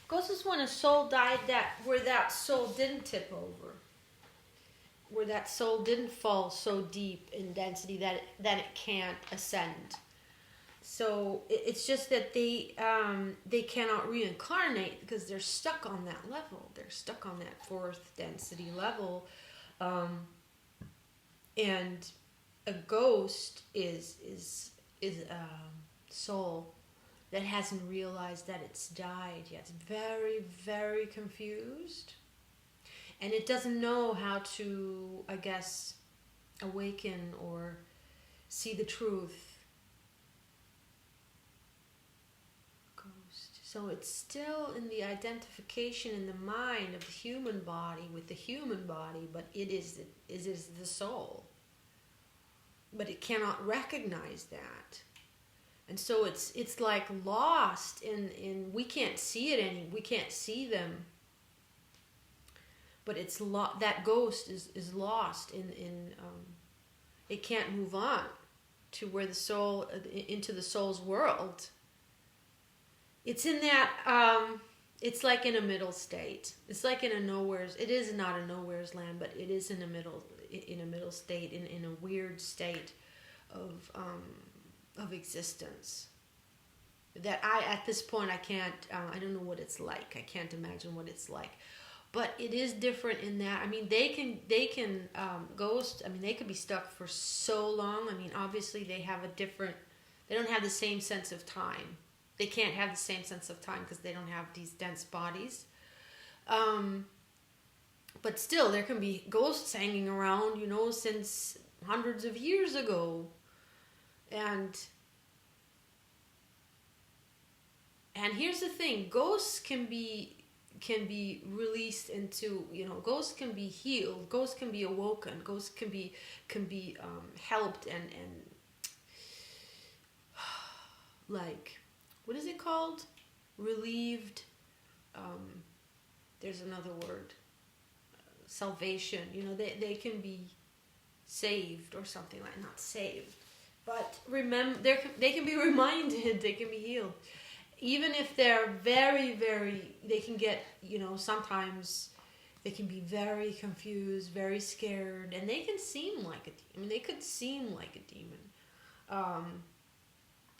Ghost is when a soul died where that soul didn't tip over, where that soul didn't fall so deep in density that it can't ascend. So it's just that they cannot reincarnate because they're stuck on that level. They're stuck on that fourth density level, and a ghost is a soul that hasn't realized that it's died yet. It's very, very confused, and it doesn't know how to, I guess, awaken or see the truth. Ghost. So it's still in the identification in the mind of the human body with the human body, but it is the soul. But it cannot recognize that. And so it's like lost in we can't see it we can't see them. But it's that ghost is lost in it can't move on to where the soul into the soul's world. It's in that it's like in a middle state. It's like in a nowhere's. It is not a nowhere's land, but it is in a middle state, in a weird state of existence. That at this point I can't. I don't know what it's like. I can't imagine what it's like. But it is different in that. I mean, they can ghost. I mean, they could be stuck for so long. I mean, obviously they have a different. They don't have the same sense of time. They can't have the same sense of time because they don't have these dense bodies. But still, there can be ghosts hanging around, since hundreds of years ago. And here's the thing, ghosts can be released into, ghosts can be healed, ghosts can be awoken, ghosts can be helped and like, what is it called? Relieved. There's another word. Salvation. They can be saved or something like, not saved, but remember, they can be reminded, they can be healed. Even if they're very, very, they can get, sometimes they can be very confused, very scared, and they can seem like they could seem like a demon.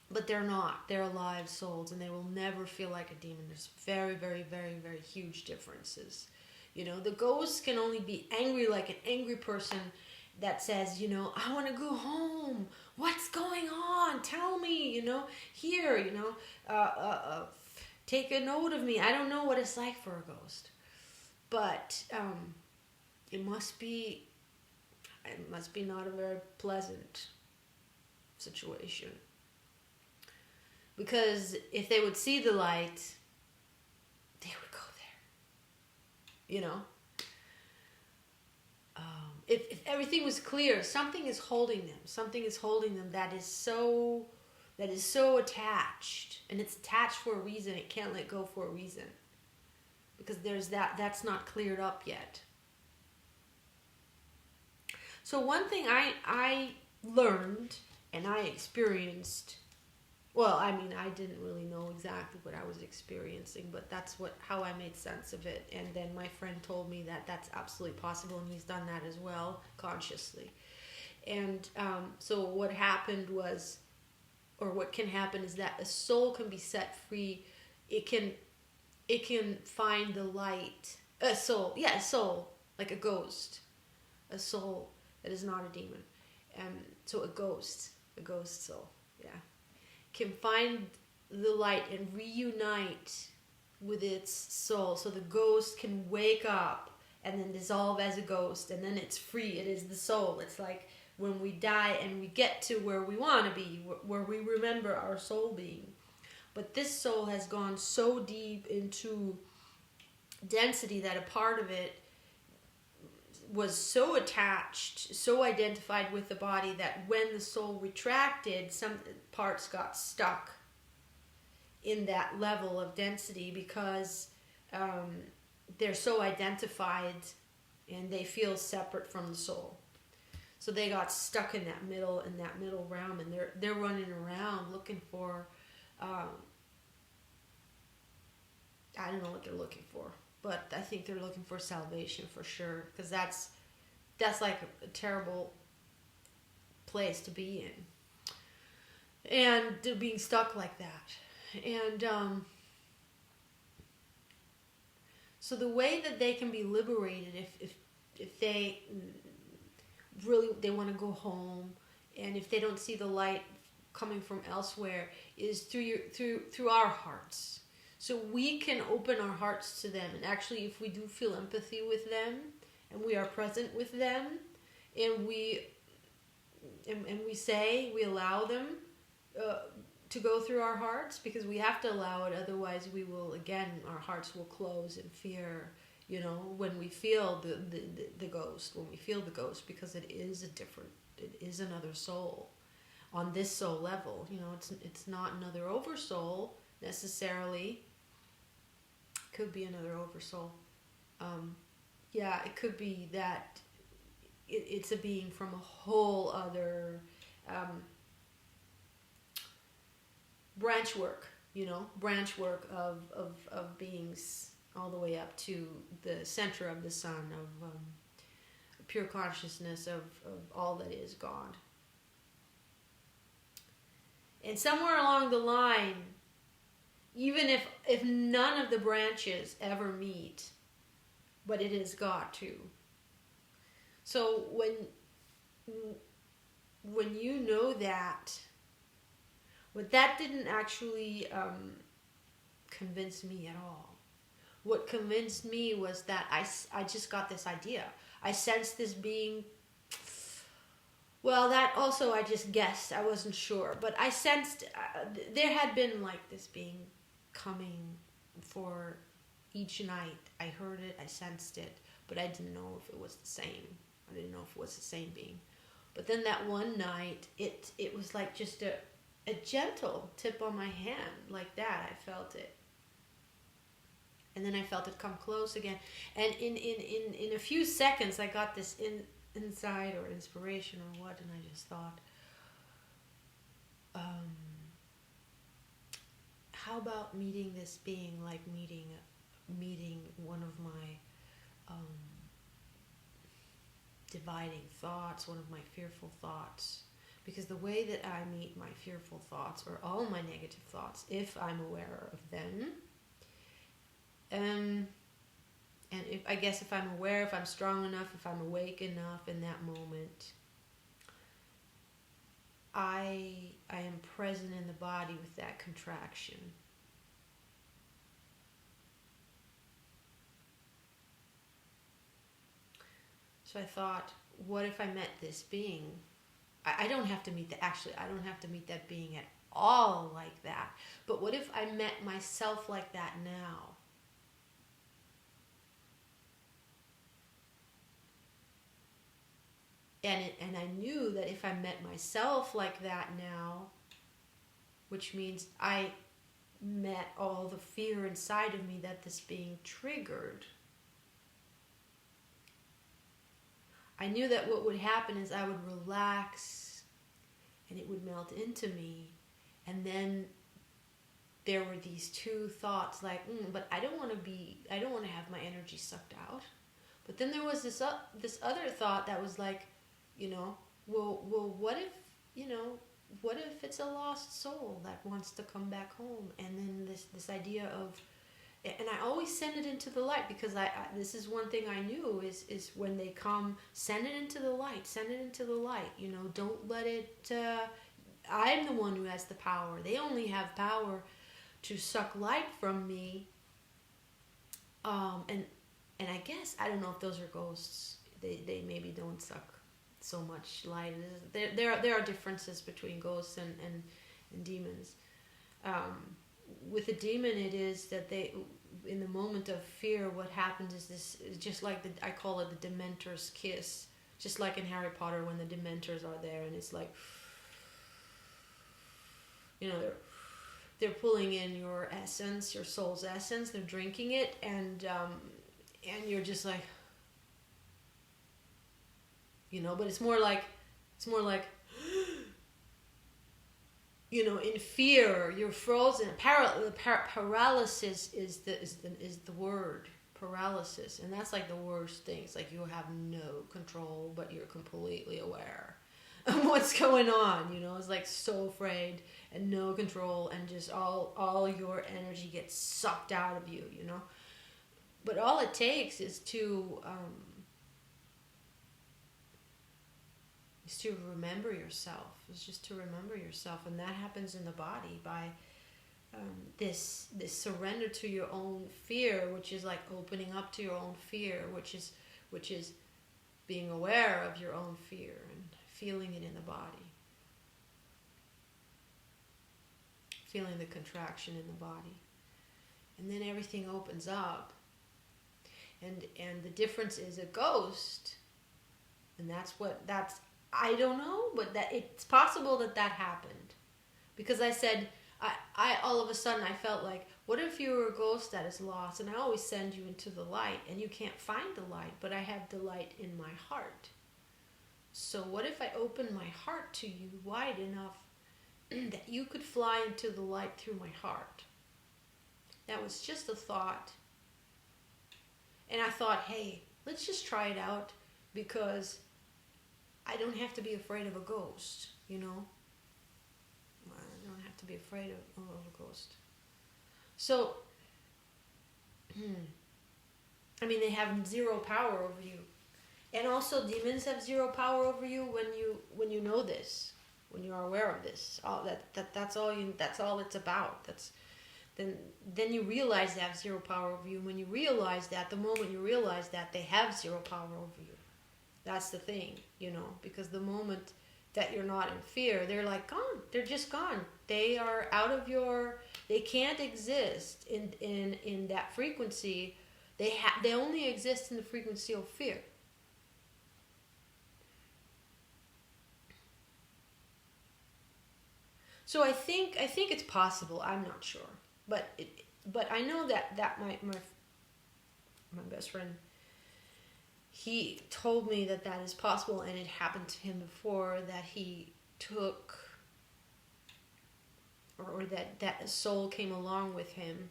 But they're not. They're alive souls, and they will never feel like a demon. There's very, very, very, very huge differences. The ghosts can only be angry like an angry person that says, I want to go home. What's going on? Tell me, here, take a note of me. I don't know what it's like for a ghost. But it must be not a very pleasant situation. Because if they would see the light, they would go there. If everything was clear, something is holding them. Something is holding them that is so attached. And it's attached for a reason. It can't let go for a reason. Because there's that's not cleared up yet. So one thing I learned and I experienced. Well, I mean, I didn't really know exactly what I was experiencing, but that's how I made sense of it. And then my friend told me that that's absolutely possible, and he's done that as well, consciously. And so what happened was, or what can happen is that a soul can be set free. It can find the light. A soul, like a ghost. A soul that is not a demon. So a ghost soul, yeah. Can find the light and reunite with its soul. So the ghost can wake up and then dissolve as a ghost, and then it's free. It is the soul. It's like when we die and we get to where we want to be, where we remember our soul being. But this soul has gone so deep into density that a part of it was so attached, so identified with the body, that when the soul retracted, some parts got stuck in that level of density because they're so identified and they feel separate from the soul. So they got stuck in that middle realm, and they're running around looking for I don't know what they're looking for, but I think they're looking for salvation for sure, because that's like a terrible place to be in, and to being stuck like that. And so the way that they can be liberated, if they really they want to go home, and if they don't see the light coming from elsewhere, is through our hearts. So we can open our hearts to them, and actually, if we do feel empathy with them, and we are present with them, and we say, we allow them to go through our hearts, because we have to allow it, otherwise we will, again, our hearts will close in fear, when we feel the ghost, because it is another soul on this soul level. It's not another oversoul necessarily. Could be another oversoul. It could be that it's a being from a whole other branch work of beings, all the way up to the center of the sun, of pure consciousness of all that is God. And somewhere along the line, even if none of the branches ever meet, but it is God too. So when you know that, but that didn't actually convince me at all. What convinced me was that I just got this idea. I sensed this being. Well, that also I just guessed. I wasn't sure. But I sensed there had been like this being coming for each night. I heard it, I sensed it, but I didn't know if it was the same. I didn't know if it was the same being. But then that one night, it was like just a gentle tip on my hand, like that. I felt it. And then I felt it come close again. And in a few seconds, I got this insight or inspiration or what, and I just thought, how about meeting this being like meeting one of my dividing thoughts, one of my fearful thoughts. Because the way that I meet my fearful thoughts, or all my negative thoughts, if I'm aware of them, and if I'm aware, if I'm strong enough, if I'm awake enough in that moment, I am present in the body with that contraction. So I thought, what if I met this being? I don't have to meet I don't have to meet that being at all like that. But what if I met myself like that now? And I knew that if I met myself like that now, which means I met all the fear inside of me that this being triggered, I knew that what would happen is I would relax and it would melt into me. And then there were these two thoughts like, but I don't want to have my energy sucked out. But then there was this other thought that was like, well, what if it's a lost soul that wants to come back home? And then this idea of, and I always send it into the light, because this is one thing I knew is when they come, send it into the light, don't let it, I'm the one who has the power. They only have power to suck light from me. And I guess, I don't know if those are ghosts. They maybe don't suck so much light. There are differences between ghosts and demons. With a demon, it is that they, in the moment of fear, what happens is this, just like I call it the Dementor's kiss, just like in Harry Potter when the Dementors are there, and it's like, they're pulling in your essence, your soul's essence, they're drinking it, and you're just like, but it's more like in fear, you're frozen. Paralysis is the word. Paralysis, and that's like the worst thing. It's like you have no control, but you're completely aware of what's going on. It's like so afraid and no control, and just all your energy gets sucked out of you. But all it takes is to remember yourself. It's just to remember yourself, and that happens in the body by this surrender to your own fear, which is like opening up to your own fear, which is being aware of your own fear and feeling it in the body, feeling the contraction in the body, and then everything opens up. And the difference is a ghost, and that's I don't know, but that it's possible that happened, because I said I all of a sudden I felt like, what if you were a ghost that is lost? And I always send you into the light, and you can't find the light, but I have the light in my heart. So what if I open my heart to you wide enough that you could fly into the light through my heart? That was just a thought. And I thought, hey, let's just try it out, because I don't have to be afraid of a ghost, I don't have to be afraid of a ghost. So, they have zero power over you. And also demons have zero power over you when you know this, when you are aware of this. That's all it's about. Then you realize they have zero power over you. When you realize that, the moment you realize that, they have zero power over you. That's the thing, because the moment that you're not in fear, they're like gone. They're just gone. They are out of they can't exist in that frequency. They only exist in the frequency of fear. So I think it's possible. I'm not sure. But I know that my best friend, he told me that is possible, and it happened to him before, that he took, or that a soul came along with him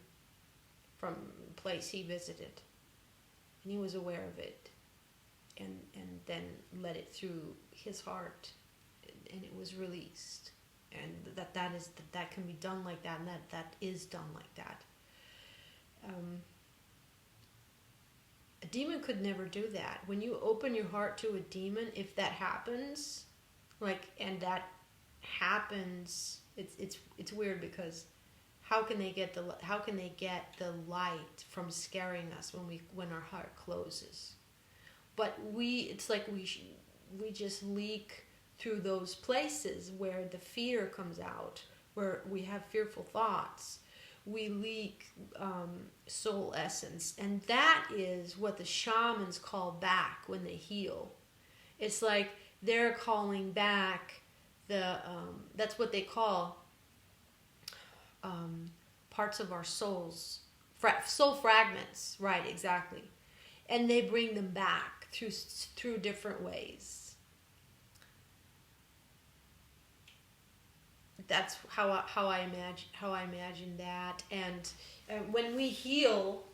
from a place he visited, and he was aware of it, and then let it through his heart, and it was released. And that can be done like that, and that is done like that. A demon could never do that. When you open your heart to a demon, if that happens, and that happens, it's weird, because how can they get the light from scaring us when our heart closes? But it's like we just leak through those places where the fear comes out, where we have fearful thoughts. We leak soul essence, and that is what the shamans call back when they heal. It's like they're calling back that's what they call parts of our souls, soul fragments, right? Exactly, and they bring them back through different ways. That's how I imagine that. And when we heal,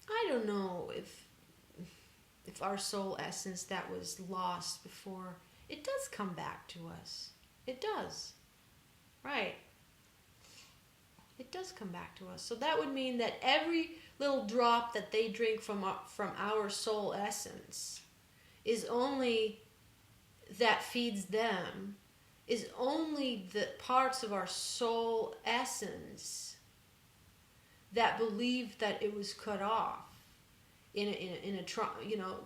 I don't know if our soul essence that was lost before, it does come back to us. It does, right? It does come back to us. So that would mean that every little drop that they drink from our soul essence is only that feeds them, is only the parts of our soul essence that believe that it was cut off in a trauma,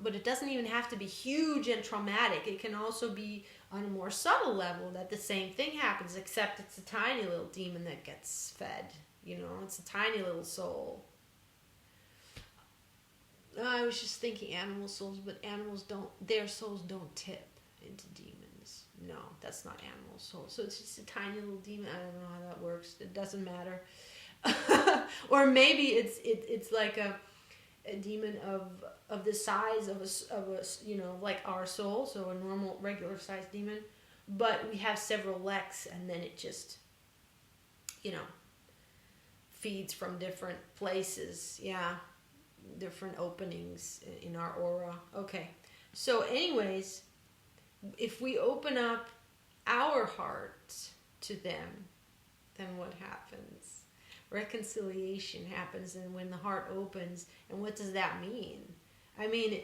but it doesn't even have to be huge and traumatic. It can also be on a more subtle level that the same thing happens, except it's a tiny little demon that gets fed. It's a tiny little soul. I was just thinking animal souls, but their souls don't tip into demons. No, that's not animal soul. So it's just a tiny little demon. I don't know how that works. It doesn't matter. Or maybe it's like a demon of the size of a like our soul, so a normal regular sized demon, but we have several legs, and then it just feeds from different places. Yeah, different openings in our aura. Okay, so anyways, if we open up our hearts to them, then what happens? Reconciliation happens. And when the heart opens, and what does that mean? I mean,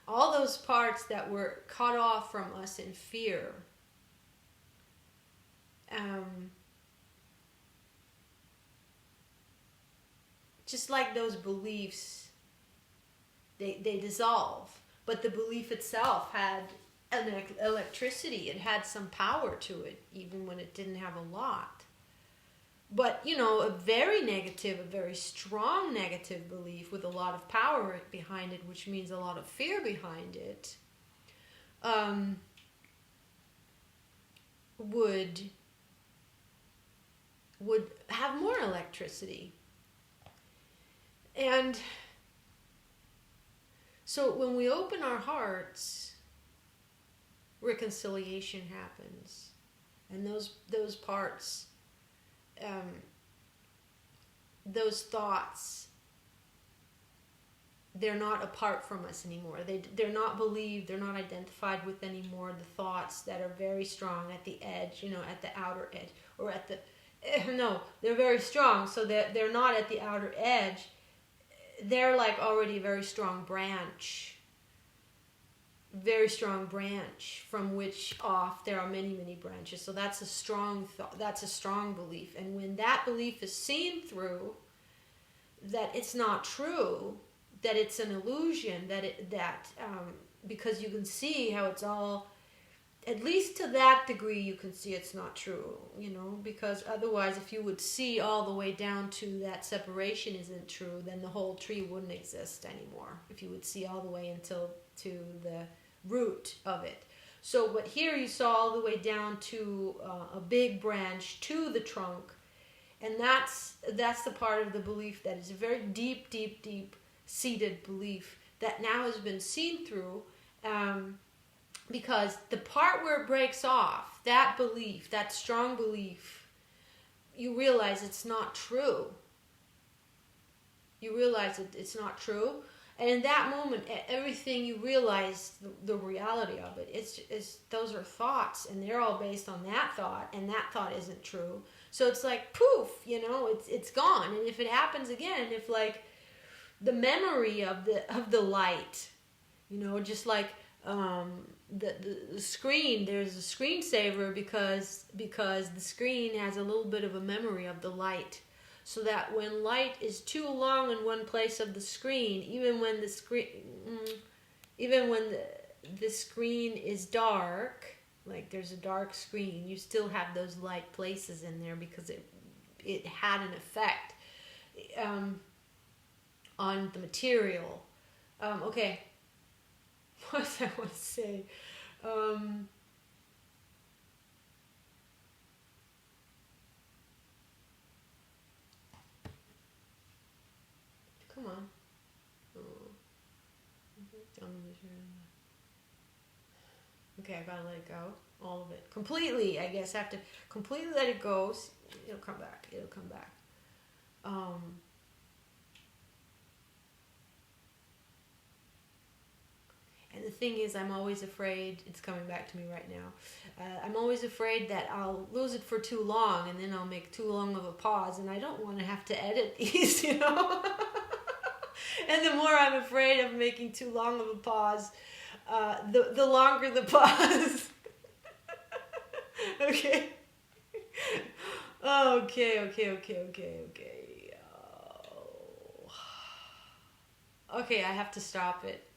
all those parts that were cut off from us in fear, just like those beliefs, they dissolve. But the belief itself had an electricity. It had some power to it, even when it didn't have a lot. But, a very negative, a very strong negative belief with a lot of power behind it, which means a lot of fear behind it, would have more electricity. And so when we open our hearts, reconciliation happens. And those parts, those thoughts, they're not apart from us anymore. They're not believed, they're not identified with anymore. The thoughts that are very strong at the edge, at the outer edge, or at the, no, they're very strong, so they're not at the outer edge. They're like already a very strong branch from which off there are many, many branches. So that's a strong thought. That's a strong belief. And when that belief is seen through, that it's not true, that it's an illusion, because you can see how it's all, at least to that degree, you can see it's not true, because otherwise, if you would see all the way down to that separation isn't true, then the whole tree wouldn't exist anymore. If you would see all the way to the root of it. So, but here you saw all the way down to a big branch to the trunk, and that's the part of the belief that is a very deep, deep, deep seated belief that now has been seen through. Because the part where it breaks off, that belief, that strong belief, you realize it's not true. You realize it's not true. And in that moment, everything you realize, the reality of it, it's those are thoughts, and they're all based on that thought, and that thought isn't true. So it's like, poof, it's gone. And if it happens again, if like the memory of the light, just like, the screen, there's a screensaver because the screen has a little bit of a memory of the light, so that when light is too long in one place of the screen, even when the screen is dark, like there's a dark screen, you still have those light places in there because it had an effect on the material. Okay. What I want to say? Come on. Okay, I gotta let it go. All of it. Completely, I guess. I have to completely let it go. It'll come back. And the thing is, I'm always afraid, it's coming back to me right now, I'm always afraid that I'll lose it for too long, and then I'll make too long of a pause, and I don't want to have to edit these, And the more I'm afraid of making too long of a pause, the longer the pause. Okay. Okay, I have to stop it.